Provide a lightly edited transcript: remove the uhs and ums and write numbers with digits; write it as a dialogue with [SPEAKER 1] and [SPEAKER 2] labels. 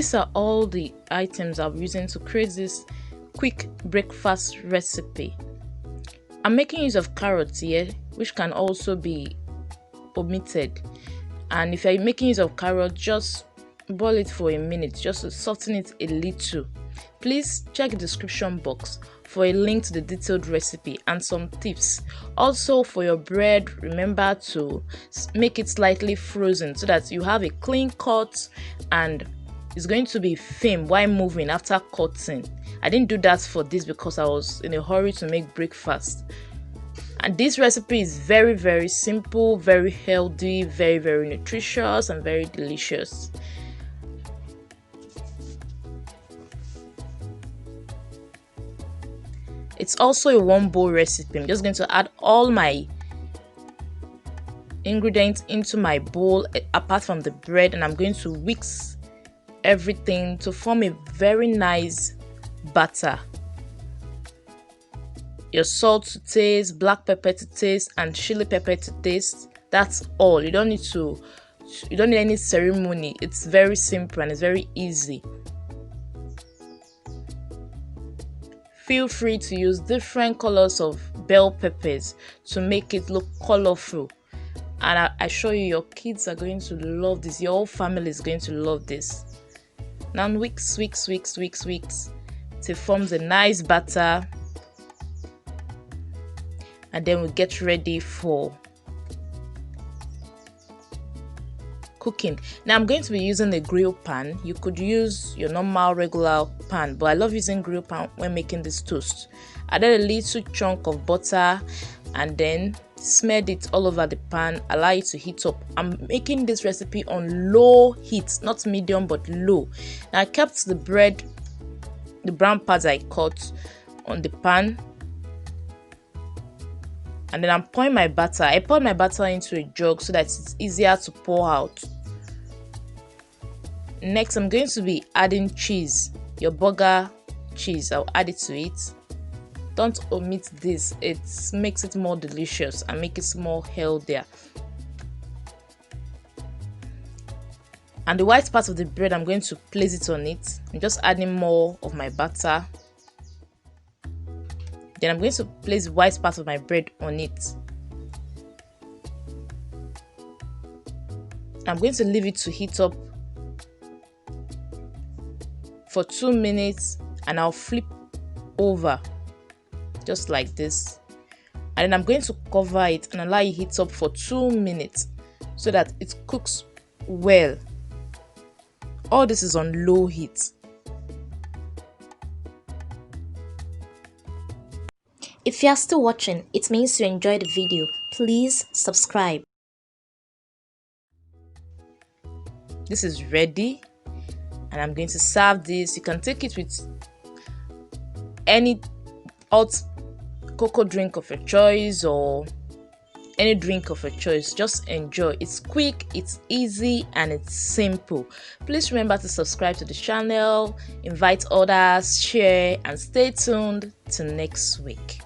[SPEAKER 1] these are all the items I'm using to create this quick breakfast recipe. I'm making use of carrots here, which can also be omitted. And if you're making use of carrot, just boil it for a minute just to soften it a little. Please check the description box for a link to the detailed recipe and some tips. Also, for your bread, remember to make it slightly frozen so that you have a clean cut and it's going to be firm while moving after cutting. I didn't do that for this because I was in a hurry to make breakfast. And this recipe is very simple, very healthy, very nutritious and very delicious. It's also a one bowl recipe. I'm just going to add all my ingredients into my bowl apart from the bread, and I'm going to whisk everything to form a very nice batter. Your salt to taste, black pepper to taste, and chili pepper to taste. That's all. You don't need any ceremony. It's very simple and it's very easy. Feel free to use different colors of bell peppers to make it look colorful. And I assure you, your kids are going to love this. Your whole family is going to love this. Now whisk to form the nice batter. And then we'll get ready for cooking. Now I'm going to be using a grill pan. You could use your normal regular pan, but I love using grill pan when making this toast. I added a little chunk of butter and then smeared it all over the pan. Allow it to heat up. I'm making this recipe on low heat, not medium but low. Now I kept the bread, the brown parts I cut on the pan. And then I'm pouring my batter. I poured my batter into a jug so that it's easier to pour out. Next, I'm going to be adding cheese, your burger cheese. I'll add it to it. Don't omit this. It makes it more delicious and make it more healthier. And the white part of the bread, I'm going to place it on it. I'm just adding more of my batter. Then I'm going to place the white part of my bread on it. I'm going to leave it to heat up for 2 minutes and I'll flip over just like this. And then I'm going to cover it and allow it heat up for 2 minutes so that it cooks well. All this is on low heat.
[SPEAKER 2] If you are still watching, it means you enjoyed the video. Please subscribe.
[SPEAKER 1] This is ready and I'm going to serve this. You can take it with any hot cocoa drink of your choice or any drink of your choice. Just enjoy. It's quick, it's easy, and it's simple. Please remember to subscribe to the channel, invite others, share, and stay tuned till next week.